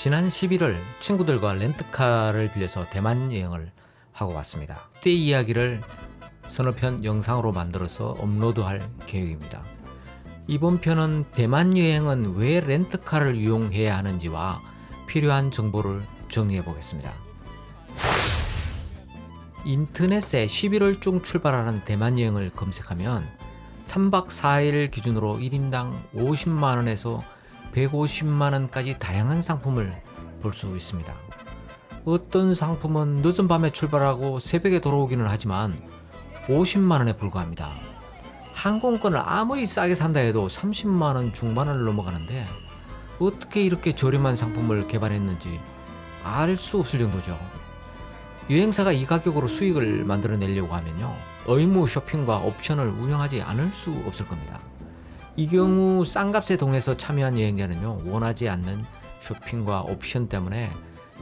지난 11월 친구들과 렌트카를 빌려서 대만 여행을 하고 왔습니다. 그때 이야기를 서너 편 영상으로 만들어서 업로드할 계획입니다. 이번 편은 대만 여행은 왜 렌트카를 이용해야 하는지와 필요한 정보를 정리해 보겠습니다. 인터넷에 11월 중 출발하는 대만 여행을 검색하면 3박 4일 기준으로 1인당 50만원에서 150만원까지 다양한 상품을 볼 수 있습니다. 어떤 상품은 늦은 밤에 출발하고 새벽에 돌아오기는 하지만 50만원에 불과합니다. 항공권을 아무리 싸게 산다 해도 30만원 중반을 넘어가는데 어떻게 이렇게 저렴한 상품을 개발했는지 알 수 없을 정도죠. 여행사가 이 가격으로 수익을 만들어내려고 하면요, 의무 쇼핑과 옵션을 운영하지 않을 수 없을 겁니다. 이 경우 싼 값에 동해서 참여한 여행자는요, 원하지 않는 쇼핑과 옵션 때문에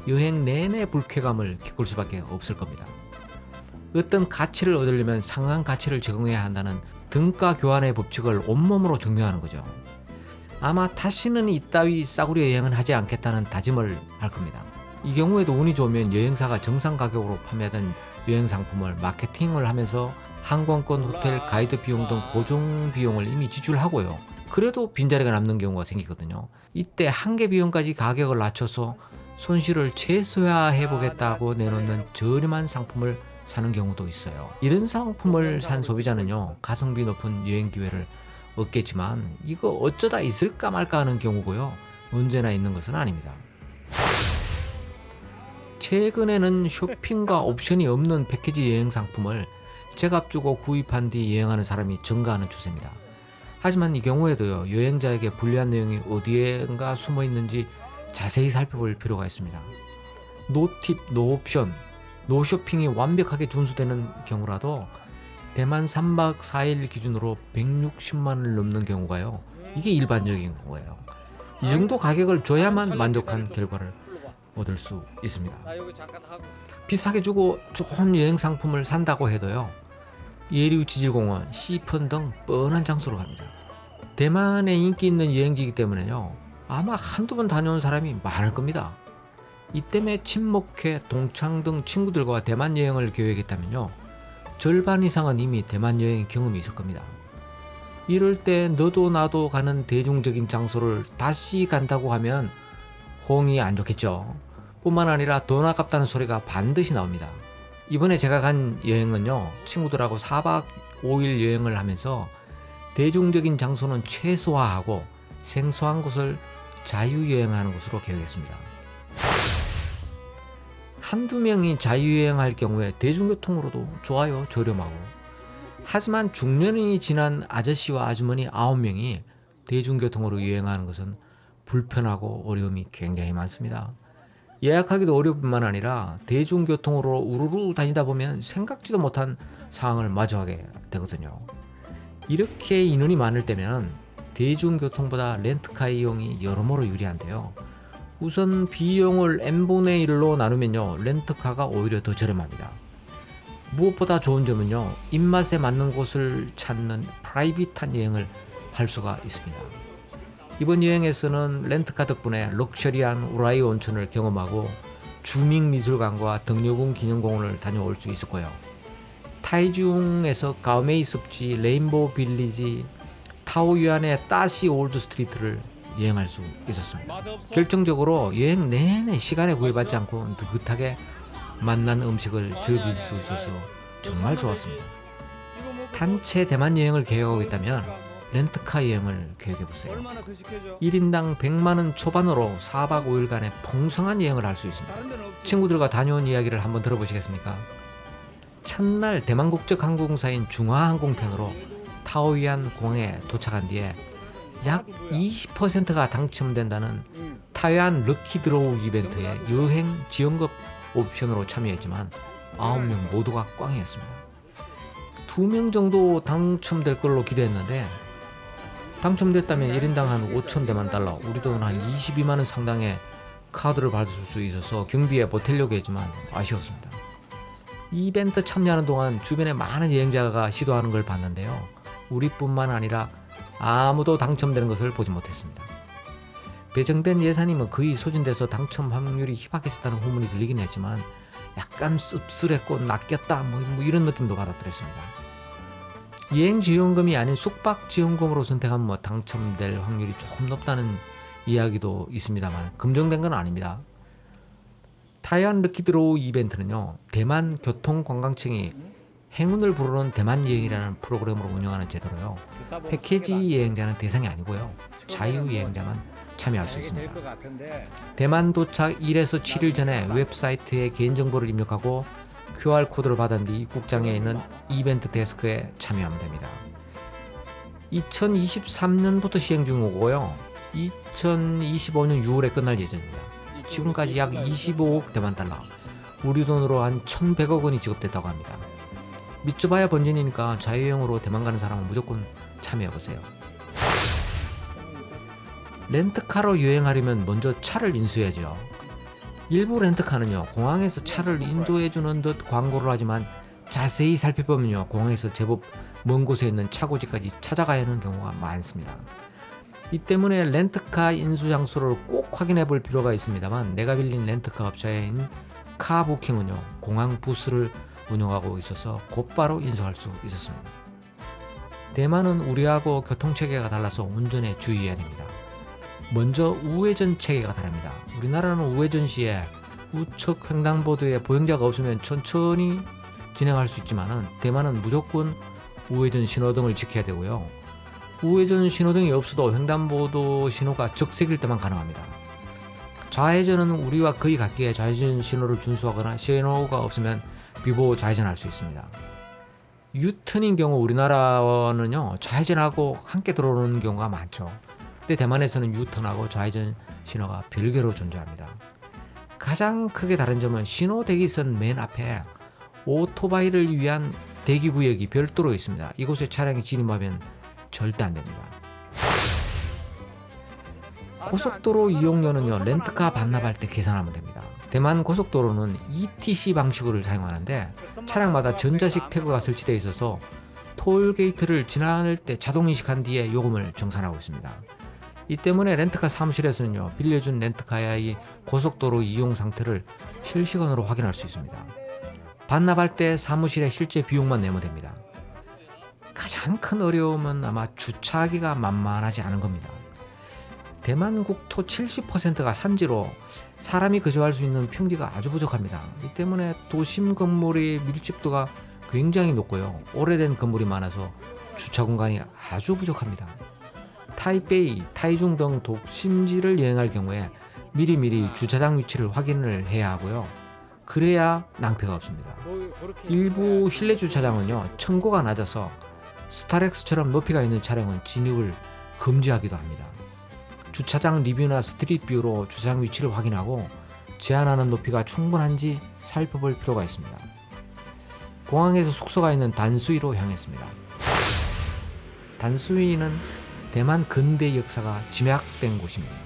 여행 내내 불쾌감을 겪을 수밖에 없을 겁니다. 어떤 가치를 얻으려면 상한 가치를 제공해야 한다는 등가 교환의 법칙을 온몸으로 증명하는 거죠. 아마 다시는 이따위 싸구려 여행은 하지 않겠다는 다짐을 할 겁니다. 이 경우에도 운이 좋으면 여행사가 정상 가격으로 판매하던 여행 상품을 마케팅을 하면서 항공권, 호텔, 가이드 비용 등 고정 비용을 이미 지출하고요. 그래도 빈자리가 남는 경우가 생기거든요. 이때 한계 비용까지 가격을 낮춰서 손실을 최소화해 보겠다고 내놓는 저렴한 상품을 사는 경우도 있어요. 이런 상품을 산 소비자는요, 가성비 높은 여행 기회를 얻겠지만 이거 어쩌다 있을까 말까 하는 경우고요. 언제나 있는 것은 아닙니다. 최근에는 쇼핑과 옵션이 없는 패키지 여행 상품을 제값 주고 구입한 뒤 여행하는 사람이 증가하는 추세입니다. 하지만 이 경우에도요, 여행자에게 불리한 내용이 어디엔가 숨어 있는지 자세히 살펴볼 필요가 있습니다. 노팁, 노옵션, 노쇼핑이 완벽하게 준수되는 경우라도 대만 3박 4일 기준으로 160만원을 넘는 경우가요, 이게 일반적인 거예요. 이 정도 가격을 줘야만 만족한 결과를 얻을 수 있습니다. 비싸게 주고 좋은 여행 상품을 산다고 해도요, 예류 지질공원, 시폰 등 뻔한 장소로 갑니다. 대만에 인기 있는 여행지이기 때문에요, 아마 한두 번 다녀온 사람이 많을 겁니다. 이 때문에 친목회, 동창 등 친구들과 대만 여행을 계획했다면요, 절반 이상은 이미 대만 여행 경험이 있을 겁니다. 이럴 때 너도 나도 가는 대중적인 장소를 다시 간다고 하면 호응이 안 좋겠죠. 뿐만 아니라 돈 아깝다는 소리가 반드시 나옵니다. 이번에 제가 간 여행은요, 친구들하고 4박 5일 여행을 하면서 대중적인 장소는 최소화하고 생소한 곳을 자유여행하는 곳으로 계획했습니다. 한두 명이 자유여행할 경우에 대중교통으로도 좋아요, 저렴하고. 하지만 중년이 지난 아저씨와 아주머니 9명이 대중교통으로 여행하는 것은 불편하고 어려움이 굉장히 많습니다. 예약하기도 어려울 뿐만 아니라 대중교통으로 우르르 다니다 보면 생각지도 못한 상황을 마주하게 되거든요. 이렇게 인원이 많을 때면 대중교통보다 렌트카 이용이 여러모로 유리한데요. 우선 비용을 n분의 1로 나누면요, 렌트카가 오히려 더 저렴합니다. 무엇보다 좋은 점은요, 입맛에 맞는 곳을 찾는 프라이빗한 여행을 할 수가 있습니다. 이번 여행에서는 렌트카 덕분에 럭셔리한 우라이 온천을 경험하고 주밍미술관과 덕료군 기념공원을 다녀올 수 있었고요. 타이중에서 가오메이 습지, 레인보우 빌리지, 타오유안의 따시 올드 스트리트를 여행할 수 있었습니다. 결정적으로 여행 내내 시간에 구애받지 않고 느긋하게 맛난 음식을 즐길 수 있어서 정말 좋았습니다. 단체 대만 여행을 계획하고 있다면 렌트카 여행을 계획해보세요. 1인당 100만원 초반으로 4박 5일간의 풍성한 여행을 할 수 있습니다. 친구들과 다녀온 이야기를 한번 들어보시겠습니까? 첫날 대만국적항공사인 중화항공편으로 타오유안 공항에 도착한 뒤에 약 20%가 당첨된다는 타이완 럭키드로우 이벤트에 여행 지원급 옵션으로 참여했지만 9명 모두가 꽝이었습니다. 2명 정도 당첨될 걸로 기대했는데 당첨됐다면 1인당 한 5,000대만 달러, 우리 돈 한 22만원 상당의 카드를 받을 수 있어서 경비에 보태려고 했지만 아쉬웠습니다. 이벤트 참여하는 동안 주변에 많은 여행자가 시도하는 걸 봤는데요, 우리뿐만 아니라 아무도 당첨되는 것을 보지 못했습니다. 배정된 예산이 거의 소진돼서 당첨 확률이 희박해졌다는 후문이 들리긴 했지만 약간 씁쓸했고 낚였다 뭐 이런 느낌도 받아들였습니다. 여행지원금이 아닌 숙박지원금으로 선택하면 당첨될 확률이 조금 높다는 이야기도 있습니다만 검증된 건 아닙니다. 타이완 럭키드로우 이벤트는요, 대만 교통관광청이 행운을 부르는 대만 여행이라는 프로그램으로 운영하는 제도로요, 패키지 여행자는 대상이 아니고요, 자유여행자만 참여할 수 있습니다. 대만 도착 1에서 7일 전에 웹사이트에 개인정보를 입력하고 QR코드를 받은 뒤 입국장에 있는 이벤트 데스크에 참여하면 됩니다. 2023년부터 시행 중이고요, 2025년 6월에 끝날 예정입니다. 지금까지 약 25억 대만 달러, 우리 돈으로 한 1,100억 원이 지급됐다고 합니다. 믿져봐야 번진이니까 자유여행으로 대만 가는 사람은 무조건 참여해보세요. 렌트카로 여행하려면 먼저 차를 인수해야죠. 일부 렌트카는요, 공항에서 차를 인도해주는 듯 광고를 하지만 자세히 살펴보면요, 공항에서 제법 먼 곳에 있는 차고지까지 찾아가야 하는 경우가 많습니다. 이 때문에 렌트카 인수 장소를 꼭 확인해 볼 필요가 있습니다만, 내가 빌린 렌트카 업체인 카부킹은요, 공항 부스를 운영하고 있어서 곧바로 인수할 수 있었습니다. 대만은 우리하고 교통체계가 달라서 운전에 주의해야 됩니다. 먼저 우회전 체계가 다릅니다. 우리나라는 우회전 시에 우측 횡단보도에 보행자가 없으면 천천히 진행할 수 있지만 대만은 무조건 우회전 신호등을 지켜야 되고요, 우회전 신호등이 없어도 횡단보도 신호가 적색일 때만 가능합니다. 좌회전은 우리와 거의 같기에 좌회전 신호를 준수하거나 신호가 없으면 비보 좌회전할 수 있습니다. 유턴인 경우 우리나라는요, 좌회전하고 함께 들어오는 경우가 많죠. 근데 대만에서는 유턴하고 좌회전 신호가 별개로 존재합니다. 가장 크게 다른 점은 신호 대기선 맨 앞에 오토바이를 위한 대기구역이 별도로 있습니다. 이곳에 차량이 진입하면 절대 안 됩니다. 고속도로 이용료는요, 렌트카 반납할 때 계산하면 됩니다. 대만 고속도로는 ETC 방식을 사용하는데 차량마다 전자식 태그가 설치되어 있어서 톨게이트를 지날 때 자동 인식한 뒤에 요금을 정산하고 있습니다. 이 때문에 렌트카 사무실에서는요, 빌려준 렌트카의 고속도로 이용 상태를 실시간으로 확인할 수 있습니다. 반납할 때 사무실의 실제 비용만 내면 됩니다. 가장 큰 어려움은 아마 주차하기가 만만하지 않은 겁니다. 대만 국토 70%가 산지로 사람이 거주할 수 있는 평지가 아주 부족합니다. 이 때문에 도심 건물의 밀집도가 굉장히 높고요, 오래된 건물이 많아서 주차 공간이 아주 부족합니다. 타이베이, 타이중 등 도심지를 여행할 경우에 미리미리 주차장 위치를 확인을 해야 하고요, 그래야 낭패가 없습니다. 일부 실내 주차장은요, 층고가 낮아서 스타렉스처럼 높이가 있는 차량은 진입을 금지하기도 합니다. 주차장 리뷰나 스트릿 뷰로 주차장 위치를 확인하고 제한하는 높이가 충분한지 살펴볼 필요가 있습니다. 공항에서 숙소가 있는 단수이로 향했습니다. 단수이는 대만 근대 역사가 집약된 곳입니다.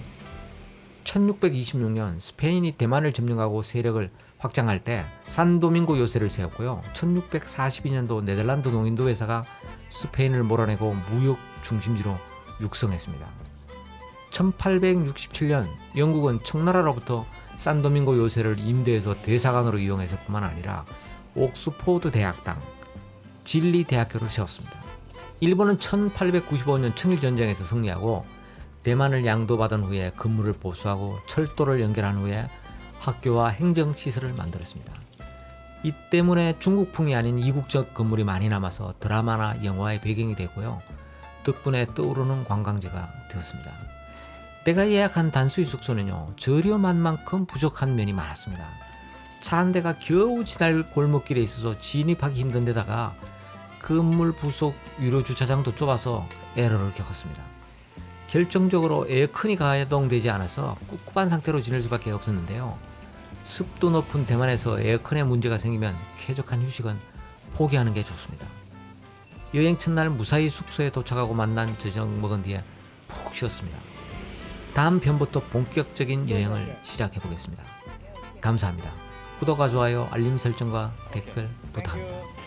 1626년 스페인이 대만을 점령하고 세력을 확장할 때 산도밍고 요새를 세웠고요, 1642년도 네덜란드 농인도 회사가 스페인을 몰아내고 무역 중심지로 육성했습니다. 1867년 영국은 청나라로부터 산도밍고 요새를 임대해서 대사관으로 이용했을 뿐만 아니라 옥스포드 대학당, 진리 대학교를 세웠습니다. 일본은 1895년 청일전쟁에서 승리하고 대만을 양도받은 후에 건물을 보수하고 철도를 연결한 후에 학교와 행정시설을 만들었습니다. 이 때문에 중국풍이 아닌 이국적 건물이 많이 남아서 드라마나 영화의 배경이 되고요, 덕분에 떠오르는 관광지가 되었습니다. 내가 예약한 단수이 숙소는요, 저렴한 만큼 부족한 면이 많았습니다. 차 한 대가 겨우 지날 골목길에 있어서 진입하기 힘든 데다가 건물 부속 유료 주차장도 좁아서 에러를 겪었습니다. 결정적으로 에어컨이 가동되지 않아서 꿉꿉한 상태로 지낼 수밖에 없었는데요, 습도 높은 대만에서 에어컨에 문제가 생기면 쾌적한 휴식은 포기하는 게 좋습니다. 여행 첫날 무사히 숙소에 도착하고 만난 저녁 먹은 뒤에 푹 쉬었습니다. 다음 편부터 본격적인 여행을 시작해 보겠습니다. 감사합니다. 구독과 좋아요, 알림 설정과 댓글 부탁합니다.